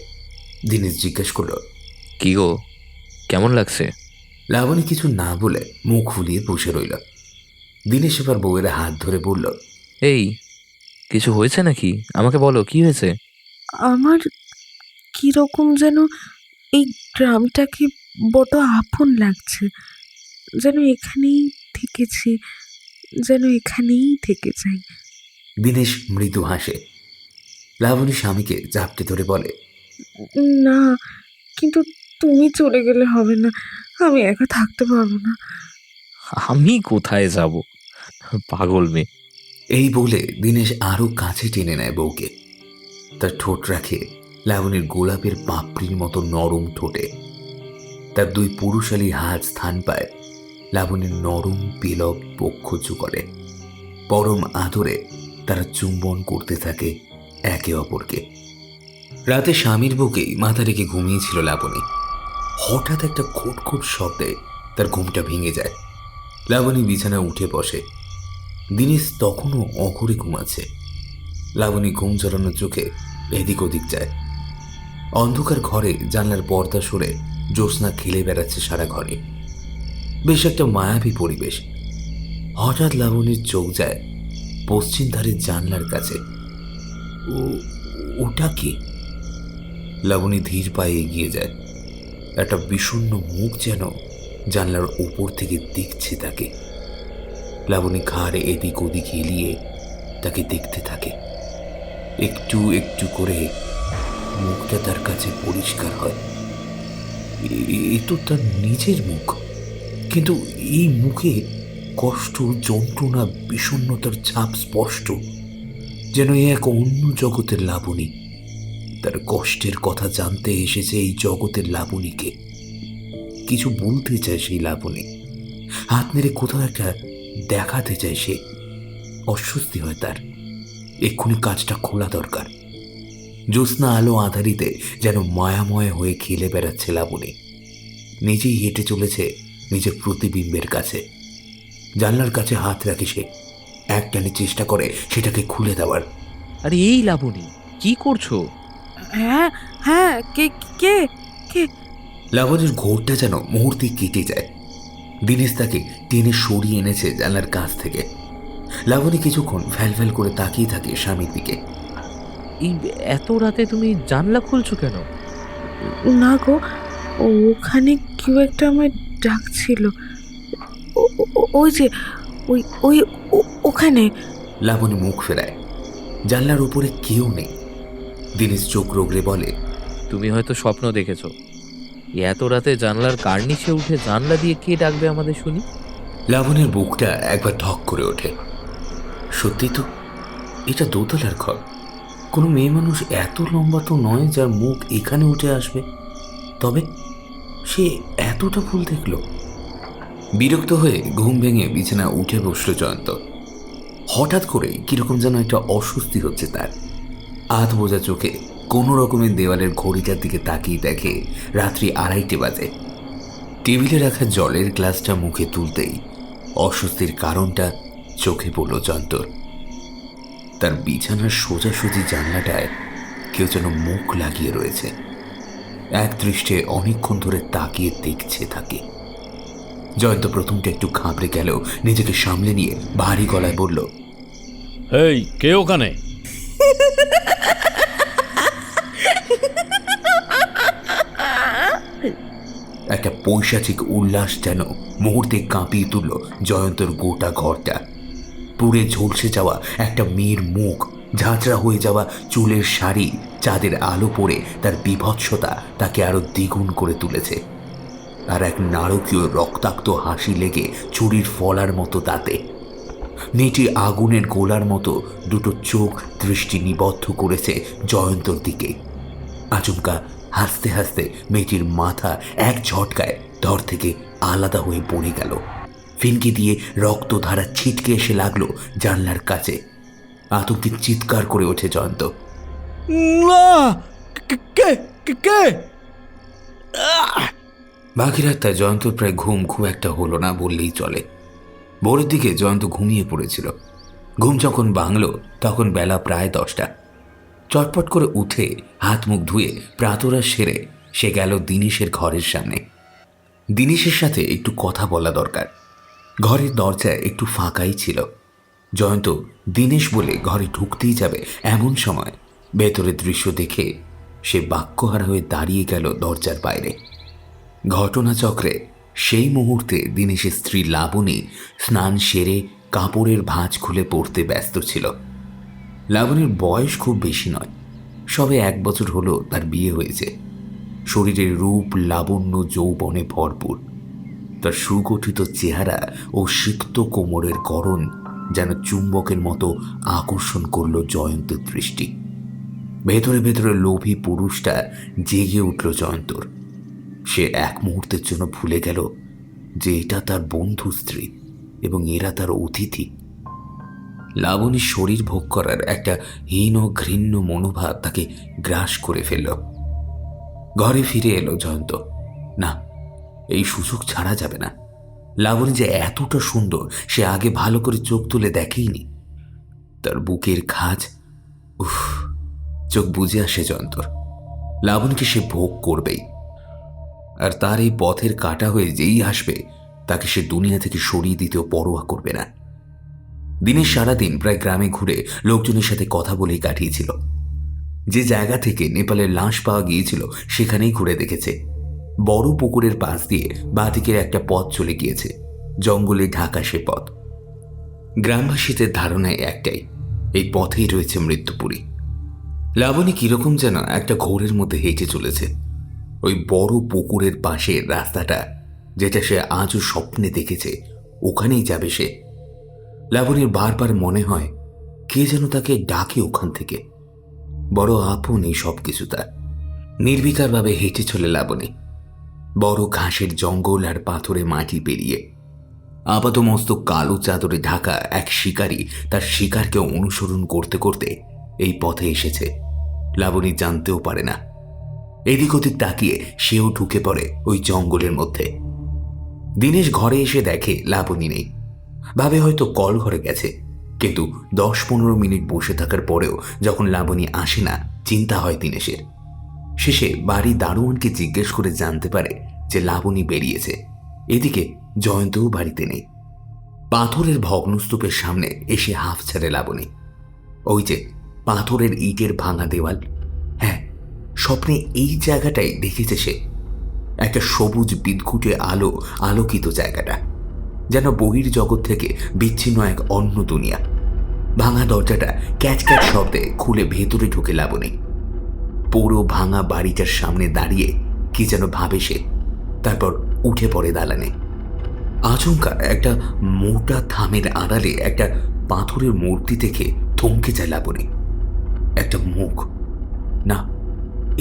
দীনেশ জিজ্ঞেস করলো, কি গো, কেমন লাগছে? লাবণী কিছু না বলে মুখ ফুলিয়ে বসে রইল। দীনেশ এবার বউয়ের হাত ধরে বলল, এই, কিছু হয়েছে নাকি? আমাকে বলো, কি হয়েছে? আমার কিরকম যেন এই গ্রামটাকে বড় আপন লাগছে, যেন এখানেই থেকেছি, যেন এখানেই থেকে যাই। দীনেশ মৃদু হাসে। লাবণী স্বামীকে জাপটে ধরে বলে, না, কিন্তু তুমি চলে গেলে হবে না, আমি একা থাকতে পারবো না। আমি কোথায় যাব, পাগল মেয়ে। এই বলে দীনেশ আরো কাছে টেনে নেয় বউকে। তার ঠোঁট রাখে লাবণীর গোলাপের পাপড়ির মতো নরম ঠোঁটে। তার দুই পুরুষালী হাত স্থান পায় লাবণীর নরম পেলব বক্ষ করে। পরম আদরে তারা চুম্বন করতে থাকে একে অপরকে। রাতে স্বামীর বুকেই মাথা রেখে ঘুমিয়েছিল লাবণী। হঠাৎ একটা খোট শব্দে তার ঘুমটা ভেঙে যায়। লাবণী বিছানায় উঠে বসে। দীনেশ তখনও অঘরে ঘুমাচ্ছে। লাবণী ঘুম জড়ানো চোখে এদিক ওদিক যায়। অন্ধকার ঘরে জানলার পর্দা সরে জ্যোৎস্না খেলে বেড়াচ্ছে সারা ঘরে। বেশ একটা মায়াবী পরিবেশ। হঠাৎ লাবণীর চোখ যায় পশ্চিম ধারের জানলার কাছে। ওটা কি? লাবণী ধীর পায়ে এগিয়ে যায়। একটা বিষণ্ণ মুখ যেন জানলার উপর থেকে দেখছে তাকে। লাবণী ঘাড়ে এদিক ওদিক এলিয়ে তাকে দেখতে থাকে। একটু একটু করে মুখটা তার কাছে পরিষ্কার হয়। এ তো তার নিজের মুখ, কিন্তু এই মুখে কষ্ট, যন্ত্রণা, বিষণ্ণতার ছাপ স্পষ্ট। যেন এ এক অন্য জগতের লাবণী। তার কষ্টের কথা জানতে এসেছে এই জগতের লাবণীকে। কিছু বলতে চায় সেই লাবণী, হাত নেড়ে কোথাও একটা দেখাতে চায় সে। অস্বস্তি হয় তার। এক্ষুনি কাজটা খোলা দরকার। জ্যোৎস্না আলো আধারিতে যেন মায়াময় হয়ে খেলে বেড়াচ্ছে লাবণী। নিজেই হেঁটে চলেছে নিজের প্রতিবিম্বের কাছে। জানলার কাছে হাত রাখে সে। একটানে চেষ্টা করে সেটাকে খুলে দেওয়ার। আরে এই লাবণী, কি করছো? হ্যাঁ হ্যাঁ, কে কে কে? লাবণীর ঘোরটা যেন মুহূর্তে কেটে যায়। দীনেশ তাকে টেনে সরিয়ে এনেছে জানলার কাছ থেকে। লাবণী কিছুক্ষণ ফ্যাল করে তাকিয়ে থাকে স্বামীর দিকে। এই এত রাতে তুমি জানলা খুলছো কেন? না গো, ওখানে কেউ একটা আমায় ডাকছিল। ওই যে ওই ওই ওখানে। লাবণী মুখ ফেরায়। জানলার উপরে কেউ নেই। দীনেশ চোখ রগড়ে বলে, তুমি হয়তো স্বপ্ন দেখেছো। এত রাতে জানলার কার্নিশে উঠে জানলা দিয়ে কে ডাকবে আমাদের শুনি? লাবণীর বুকটা একবার ধক করে ওঠে। সত্যি তো, এটা দোতলার ঘর। কোনো মেয়ে মানুষ এত লম্বা তো নয় যার মুখ এখানে উঠে আসবে। তবে সে এতটা ভুল দেখল। বিরক্ত হয়ে ঘুম ভেঙে বিছানা উঠে বসল জয়ন্ত। হঠাৎ করে কিরকম যেন একটা অস্বস্তি হচ্ছে তার। আধ বোঝা চোখে কোনো রকমের দেওয়ালের ঘড়িটার দিকে তাকিয়ে দেখে রাত্রি 2:30 বাজে। টেবিলে রাখা জলের গ্লাসটা মুখে তুলতেই অস্বস্তির কারণটা চোখে পড়ল জয়ন্তর। তার বিছানার সোজাসুজি জানলাটায় কেউ যেন মুখ লাগিয়ে রয়েছে। এক দৃষ্টে অনেকক্ষণ ধরে তাকিয়ে দেখছে তাকে। জয়ন্ত প্রথমটা একটু ঘাবড়ে গেলেও নিজেকে সামলে নিয়ে ভারী গলায় বলল, এই, কে ওখানে? একটা পৈশাচিক উল্লাস যেন মুহূর্তে কাঁপিয়ে তুলল জয়ন্তর গোটা ঘরটা। পুড়ে ঝলসে যাওয়া একটা মেয়ের মুখ, ঝাঁঝরা হয়ে যাওয়া চুলের শাড়ি, চাঁদের আলো পড়ে তার বিভৎসতা তাকে আরো দ্বিগুণ করে তুলেছে। আর এক নারকীয় রক্তাক্ত হাসি লেগে ছুরির ফলার মতো তাতে। মেয়েটি আগুনের গোলার মতো দুটো চোখ দৃষ্টি নিবদ্ধ করেছে জয়ন্তর দিকে। আচমকা হাসতে হাসতে মেয়েটির মাথা এক ঝটকায় ধর থেকে আলাদা হয়ে পড়ে গেল। ফিনকি দিয়ে রক্তধারা ছিটকে এসে লাগলো জানলার কাছে। আতঙ্কে চিৎকার করে ওঠে জয়ন্ত। না, কে কে কে? বাকি রাতটা জয়ন্তর প্রায় ঘুম খুব একটা হলো না বললেই চলে। ভোরের দিকে জয়ন্ত ঘুমিয়ে পড়েছিল। ঘুম যখন ভাঙল তখন বেলা প্রায় 10টা। চটপট করে উঠে হাত মুখ ধুয়ে প্রাতরা সেরে সে গেল দিনেশের ঘরের সামনে। দিনেশের সাথে একটু কথা বলা দরকার। ঘরের দরজা একটু ফাঁকাই ছিল। জয়ন্ত দিনেশ বলে ঘরে ঢুকতেই যাবে এমন সময় ভেতরের দৃশ্য দেখে সে বাক্যহারা হয়ে দাঁড়িয়ে গেল দরজার বাইরে। ঘটনাচক্রে সেই মুহূর্তে দিনেশের স্ত্রী লাবণী স্নান সেরে কাপড়ের ভাঁজ খুলে পড়তে ব্যস্ত ছিল। লাবণীর বয়স খুব বেশি নয়, সবে 1 বছর হলো তার বিয়ে হয়েছে। শরীরের রূপ লাবণ্য যৌবনে ভরপুর। তার সুগঠিত চেহারা ও সিক্ত কোমরের গড়ন যেন চুম্বকের মতো আকর্ষণ করল জয়ন্তের দৃষ্টি। ভেতরে ভেতরে লোভী পুরুষটা জেগে উঠল জয়ন্তর। সে এক মুহূর্তের জন্য ভুলে গেল যে এটা তার বন্ধু স্ত্রী এবং এরা তার অতিথি। লাবণীর শরীর ভোগ করার একটা হীন ও ঘৃণ্য মনোভাব তাকে গ্রাস করে ফেলল। ঘরে ফিরে এলো জয়ন্ত। না, এই সুযোগ ছাড়া যাবে না। লাবণী যে এতটা সুন্দর সে আগে ভালো করে চোখ তুলে দেখেইনি। তার বুকের খাজ, উফ, চোখ বুঝে আসে জয়ন্তর। লাবণীকে সে ভোগ করবেই, আর তার এই পথের কাটা হয়ে যেই আসবে তাকে সে দুনিয়া থেকে সরিয়ে দিতেও পরোয়া করবে না। দিনের সারাদিন প্রায় গ্রামে ঘুরে লোকজনের সাথে কথা বলেই কাটিয়েছিল। যে জায়গা থেকে নেপালের লাশ পাওয়া গিয়েছিল সেখানেই ঘুরে দেখেছে। বড় পুকুরের পাশ দিয়ে বাঁদিকের একটা পথ চলে গিয়েছে, জঙ্গলে ঢাকা সে পথ। গ্রামবাসীদের ধারণায় একটাই, এই পথেই রয়েছে মৃত্যুপুরী। লাবণী কিরকম যেন একটা ঘোরের মধ্যে হেঁটে চলেছে। ওই বড় পুকুরের পাশে রাস্তাটা যেটা সে আজও স্বপ্নে দেখেছে, ওখানেই যাবে সে। লাবণীর বারবার মনে হয় কে যেন তাকে ডাকে ওখান থেকে। বড় আপন এই সব কিছু তার। নির্বিকারভাবে হেঁটে চলে লাবণী বড় ঘাসের জঙ্গল আর পাথরে মাটি পেরিয়ে। আপাতমস্তক কালো চাদরে ঢাকা এক শিকারী তার শিকারকে অনুসরণ করতে করতে এই পথে এসেছে। লাবণী জানতেও পারে না। এদিক ওদিক তাকিয়ে সেও ঢুকে পড়ে ওই জঙ্গলের মধ্যে। দিনেশ ঘরে এসে দেখে লাবণী নেই। ভাবে হয়তো কল ঘরে গেছে, কিন্তু 10-15 মিনিট বসে থাকার পরেও যখন লাবণী আসে না, চিন্তা হয় দিনেশের। শেষে বাড়ি দারোয়ানকে জিজ্ঞেস করে জানতে পারে যে লাবণী বেরিয়েছে। এদিকে জয়ন্তও বাড়িতে নেই। পাথরের ভগ্নস্তূপের সামনে এসে হাঁফ ছাড়ে লাবণী। ওই যে পাথরের ইটের ভাঙা দেওয়াল, হ্যাঁ, স্বপ্নে এই জায়গাটাই দেখেছে সে। একটা সবুজ বিদঘুটে আলো আলোকিত জায়গাটা, যেন বহির জগৎ থেকে বিচ্ছিন্ন এক অন্য দুনিয়া। ভাঙা দরজাটা ক্যাচ ক্যাচ শব্দে খুলে ভেতরে ঢুকে লাবণী। পুরো ভাঙা বাড়িটার সামনে দাঁড়িয়ে কি যেন ভাবে সে, তারপর উঠে পড়ে দালানে। আচমকা একটা মোটা থামের আড়ালে একটা পাথরের মূর্তি দেখে থমকে যায় লাবণী। একটা মুখ, না,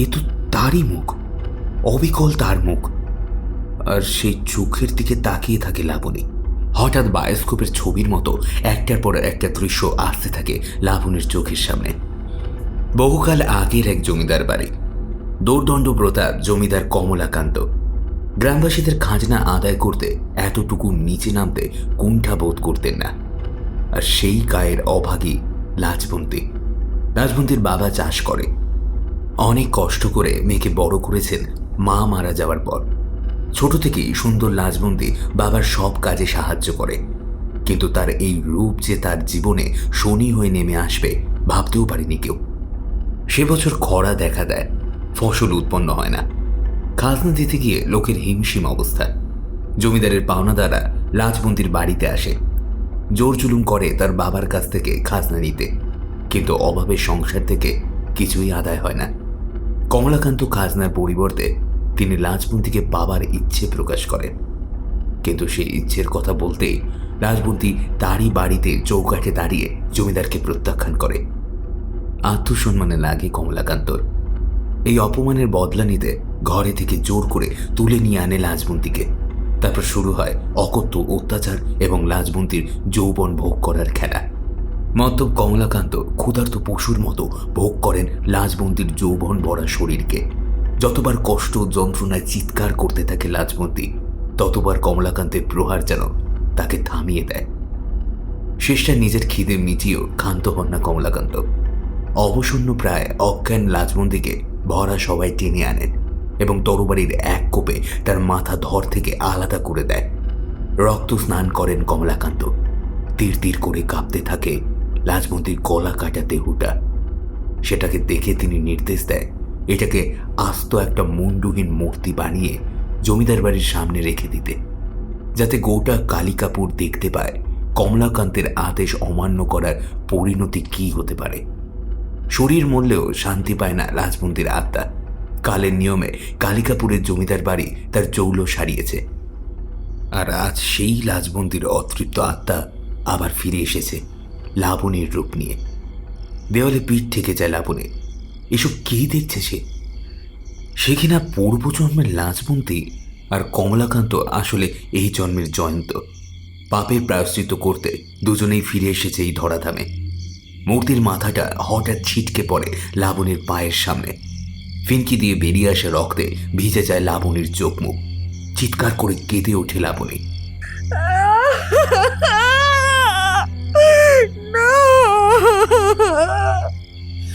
এ তো তারই মুখ, অবিকল তার মুখ। আর সেই চোখের দিকে তাকিয়ে থাকে লাবণী। হঠাৎ বায়োস্কোপের ছবির মতো একটার পর একটা দৃশ্য আসতে থাকে লাবণীর চোখের সামনে। বহুকাল আগের এক জমিদার বাড়ি। দোর্দণ্ড প্রতাপ জমিদার কমলাকান্ত গ্রামবাসীদের খাজনা আদায় করতে এতটুকু নিচে নামতে কুণ্ঠা বোধ করতেন না। আর সেই গায়ের অভাগী লাজবন্তী। লাজবন্তীর বাবা চাষ করে। অনেক কষ্ট করে মেয়েকে বড় করেছেন মা মারা যাওয়ার পর। ছোট থেকেই সুন্দর লাজবন্তী বাবার সব কাজে সাহায্য করে, কিন্তু তার এই রূপ যে তার জীবনে শনি হয়ে নেমে আসবে ভাবতেও পারেনি কেউ। সে বছর খরা দেখা দেয়, ফসল উৎপন্ন হয় না। খাজনা দিতে গিয়ে লোকের হিমশিম অবস্থা। জমিদারের পাওনাদাররা লাজবন্তীর বাড়িতে আসে, জোর জুলুম করে তার বাবার কাছ থেকে খাজনা নিতে, কিন্তু অভাবের সংসার থেকে কিছুই আদায় হয় না। কমলাকান্ত খাজনার পরিবর্তে তিনি লাজবন্তীকে বাবার ইচ্ছে প্রকাশ করেন, কিন্তু সেই ইচ্ছের কথা বলতেই লাজবন্তী তারই বাড়িতে চৌকাঠে দাঁড়িয়ে জমিদারকে প্রত্যাখ্যান করে। আত্মসম্মানে লাগে কমলাকান্তর। এই অপমানের বদলা নিতে ঘরে থেকে জোর করে তুলে নিয়ে আনে লাজবন্তীকে। তারপর শুরু হয় অকথ্য অত্যাচার এবং লাজবন্তীর যৌবন ভোগ করার খেলা। মদ্যপ কমলাকান্ত ক্ষুধার্ত পশুর মতো ভোগ করেন লাজবন্তীর যৌবন ভরা শরীরকে। যতবার কষ্ট যন্ত্রণায় চিৎকার করতে থাকে লাজবন্তী, ততবার কমলাকান্তের প্রহার যেন তাকে থামিয়ে দেয়। শেষটা নিজের খিদে মিটিয়েও ক্ষান্ত হন না কমলাকান্ত। অবসন্ন প্রায় অজ্ঞান লাজবন্তীকে ভরা সবাই টেনে আনেন এবং তরবারির এক কোপে তার মাথা ধর থেকে আলাদা করে দেয়। রক্ত স্নান করেন কমলাকান্ত। তীর তীর করে কাঁপতে থাকে লাজবন্তীর গলা কাটা দেহটা। সেটাকে দেখে তিনি নির্দেশ দেয় এটাকে আস্ত একটা মুন্ডুহীন মূর্তি বানিয়ে জমিদার বাড়ির সামনে রেখে দিতে, যাতে গোটা কালিকাপুর দেখতে পায় কমলাকান্তের আদেশ অমান্য করার পরিণতি কি হতে পারে। শরীর মরলেও শান্তি পায় না লাজবন্তীর আত্মা। কালের নিয়মে কালিকাপুরের জমিদার বাড়ি তার জৌল সারিয়েছে, আর আজ সেই লাজবন্তীর অতৃপ্ত আত্মা আবার ফিরে এসেছে লাবণীর রূপ নিয়ে। দেওয়ালে পিঠ থেকে যায় লাবণী। এসব কে দেখছে সে কিনা পূর্বজন্মের লাজবন্তী, আর কমলাকান্ত আসলে এই জন্মের জয়ন্ত। পাপের প্রায়শ্চিত্ত করতে দুজনেই ফিরে এসেছে এই ধরাধামে। মূর্তির মাথাটা হঠাৎ ছিটকে পড়ে লাবণীর পায়ের সামনে। ফিনকি দিয়ে বেরিয়ে আসে রক্তে ভিজে যায় লাবণীর চোখ মুখ। চিৎকার করে কেঁদে ওঠে লাবণী।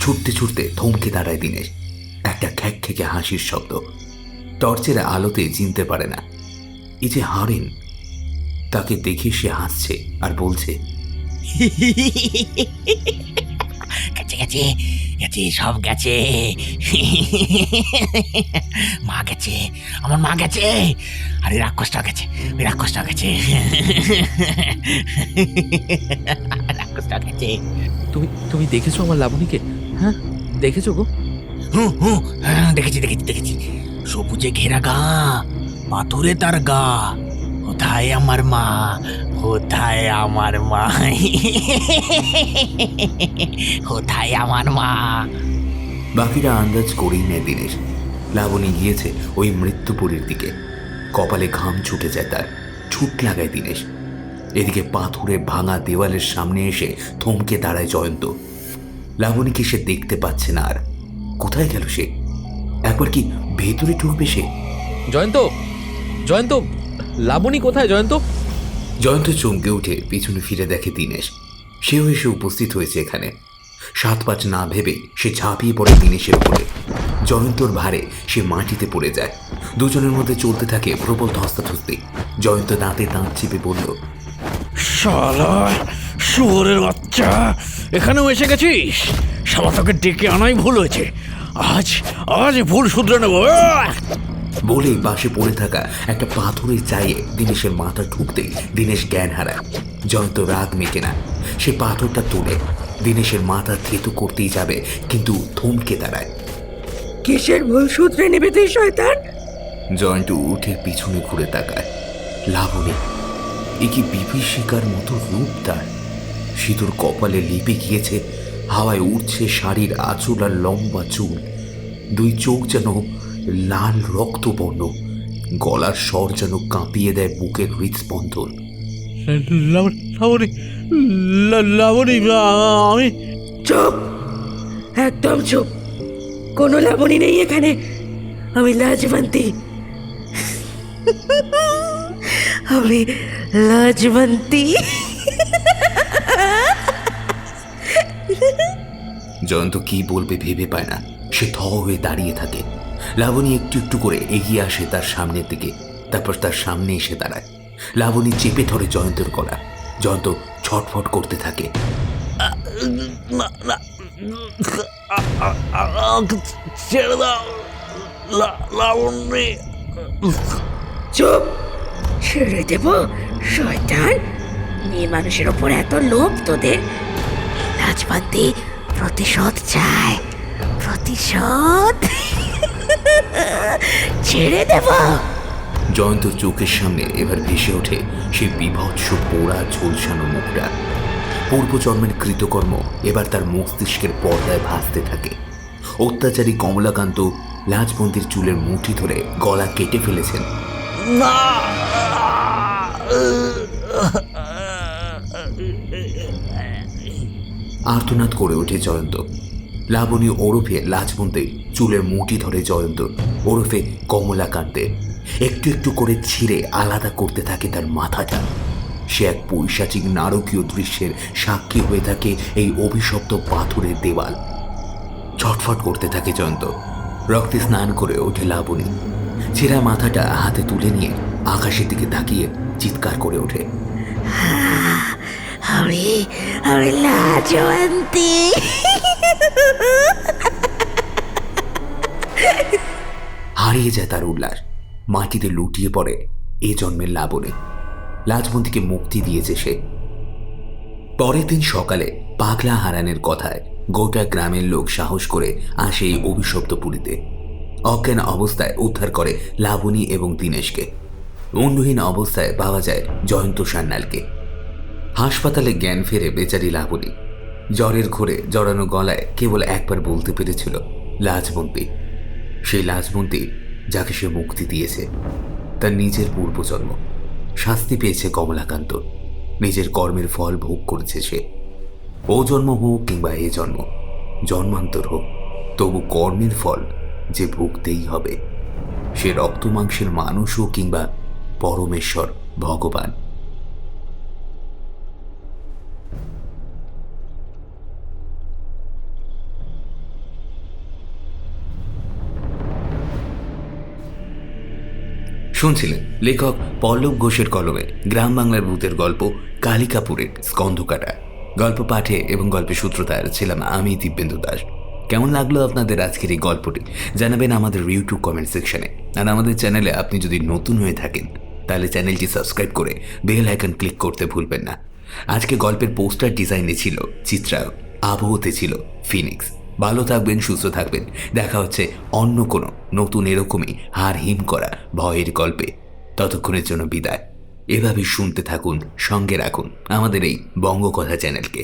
ছুটতে ছুটতে থমকে দাঁড়ায় দীনেশ। একটা খ্যাক খেকে হাসির শব্দ। টর্চের আলোতে চিনতে পারে না এই যে হরেন। তাকে দেখে সে হাসছে আর বলছে, গেছে গেছে গেছে, সব গেছে। মা গেছে, আমার মা গেছে, আরে রাক্ষসটা গেছে, ওই রাক্ষসটা গেছে, রাক্ষসটা গেছে। তুমি দেখেছো আমার লাবণীকে? হ্যাঁ দেখেছো গো? দেখেছি দেখেছি দেখেছি, সবুজে ঘেরা গা, পাথরে তার গা। কোথায় আমার মা, কোথায় আমার মা, কোথায় আমার মা? বাকিরা আন্দাজ করেই নেয় দীনেশ। লাবণী গিয়েছে ওই মৃত্যুপুরীর দিকে। কপালে ঘাম ছুটে যায় তার। ছুট লাগায় দীনেশ। এদিকে পাথুরে ভাঙা দেওয়ালের সামনে এসে থমকে দাঁড়ায় জয়ন্ত। লাবণীকে সে দেখতে পাচ্ছে না আর। কোথায় গেল সে? একবার কি ভেতরে ঢুকবে সে? জয়ন্ত, জয়ন্ত, লাবণী কোথায় জয়ন্ত? জয়ন্ত চমকে উঠে পিছনে ফিরে দেখে দীনেশ। সেও এসে উপস্থিত হয়েছে এখানে। 7-5 না ভেবে সে ঝাঁপিয়ে পড়ে দীনেশের উপরে। জয়ন্তর ভারে সে মাটিতে পড়ে যায়। দুজনের মধ্যে চলতে থাকে প্রবল ধস্তাধস্তি। জয়ন্ত দাঁতে দাঁত চেপে বলল, শালা শুয়োরের বাচ্চা, এখানেও এসে গেছিস? শালা তোকে ডেকে আনাই ভুল হয়েছে। আজ আজ ভুল শুধরে নেব। বলেই পাশে পড়ে থাকা একটা পাথরের চাইয়ে দীনেশের মাথা ঢুকতেই দীনেশ জ্ঞান হারায়। জয়ন্ত রাগ মেটে না। সে পাথরটা তুলে দীনেশের মাথা থেতু করতেই যাবে, কিন্তু থমকে দাঁড়ায়। কিসের ভুল সূত্রে নেবে তুই শয়তান? জয়ন্ত উঠে পিছনে ঘুরে তাকায়। লাবণী, এ কি বিভীষিকার মতো রূপ তার। সিঁদুর কপালে লিপে গিয়েছে, হাওয়ায় উঠছে শাড়ির আঁচল আর লম্বা চুল। দুই চোখ যেন লাল রক্তবর্ণ। গলার স্বর যেন কাঁপিয়ে দেয় বুকের হৃদস্পন্দন। লাবণী, আমি চুপ, একদম চুপ। কোনো লাবণী নেই এখানে। আমি লাজবন্তী, আমি লাজবন্তী। জয়ন্ত কি বলবে ভেবে পায় না। সে থ হয়ে দাঁড়িয়ে থাকে। লাবণী একটু একটু করে এগিয়ে আসে তার সামনের দিকে। তারপর তার সামনে এসে দাঁড়ায়। লাবণী চেপে ধরে জয়ন্তের গলা। জয়ন্ত ছটফট করতে থাকে। ছেড়ে দাও লাবণী। চুপ, ছেড়ে দেব শয়তান? মেয়ে মানুষের ওপর এত লোভ তোদের? লাজবন্তী প্রতিশোধ চায়, প্রতিশোধ। ছেড়ে দেব। জয়ন্তর চোখের সামনে এবার ভেসে ওঠে সেই বিভৎস পোড়া ঝলসানো মুখটা। পূর্বজন্মের কৃতকর্ম এবার তার মস্তিষ্কের পর্দায় ভাসতে থাকে। অত্যাচারী কমলাকান্ত লাজবন্তীর চুলের মুঠি ধরে গলা কেটে ফেলেছেন। না, আর্তনাদ করে ওঠে জয়ন্ত। লাবণী ওরফে লাজবন্তী চুলের মুঠি ধরে জয়ন্ত ওরফে কমলাকান্তে একটু একটু করে ছিঁড়ে আলাদা করতে থাকে তার মাথাটা। সে এক পৈশাচিক নারকীয় দৃশ্যের সাক্ষী হয়ে থাকে এই অভিশপ্ত পাথরের দেওয়াল। ছটফট করতে থাকে জয়ন্ত। রক্তে স্নান করে ওঠে লাবণী। ছেঁড়া মাথাটা হাতে তুলে নিয়ে আকাশের দিকে তাকিয়ে চিৎকার করে ওঠে, আমি আমি লাজবন্তী। হারিয়ে যায় তার উল্লাস। মাটিতে লুটিয়ে পড়ে এ জন্মের লাবণী। লাজবন্তীকে মুক্তি দিয়েছে সে। পরের দিন সকালে পাগলা হারানের কথায় গোটা গ্রামের লোক সাহস করে আসে এই অভিশপ্ত পুরীতে। অজ্ঞান অবস্থায় উদ্ধার করে লাবণী এবং দীনেশকে। অন্যহীন অবস্থায় পাওয়া যায় জয়ন্ত সান্যালকে। হাসপাতালে জ্ঞান ফেরে বেচারি লাবণী। জ্বরের ঘোরে জড়ানো গলায় কেবল একবার বলতে পেরেছিল লাজবন্তী। সেই লাজবন্তী যাকে সে মুক্তি দিয়েছে, তার নিজের পূর্বজন্ম। শাস্তি পেয়েছে কমলাকান্ত। নিজের কর্মের ফল ভোগ করেছে সে। ও জন্ম হোক কিংবা এ জন্ম, জন্মান্তর হোক, তবু কর্মের ফল যে ভুগতেই হবে। সে রক্ত মাংসের মানুষ হোক কিংবা পরমেশ্বর ভগবান। শুনছিলেন লেখক পল্লব ঘোষের কলমে গ্রাম বাংলার ভূতের গল্প কালিকাপুরের স্কন্ধকাটা। গল্প পাঠে এবং গল্পের সূত্রধার ছিলাম আমি, দিব্যেন্দু দাস। কেমন লাগলো আপনাদের আজকের এই গল্পটি জানাবেন আমাদের ইউটিউব কমেন্ট সেকশনে। আর আমাদের চ্যানেলে আপনি যদি নতুন হয়ে থাকেন তাহলে চ্যানেলটি সাবস্ক্রাইব করে বেল আইকন ক্লিক করতে ভুলবেন না। আজকে গল্পের পোস্টার ডিজাইনে ছিল চিত্রায়ন, আবহতে ছিল ফিনিক্স। ভালো থাকবেন, সুস্থ থাকবেন। দেখা হচ্ছে অন্য কোনো নতুন এরকমই হার হিম করা ভয়ের গল্পে। ততক্ষণের জন্য বিদায়। এভাবে শুনতে থাকুন, সঙ্গে রাখুন আমাদের এই বঙ্গকথা চ্যানেলকে।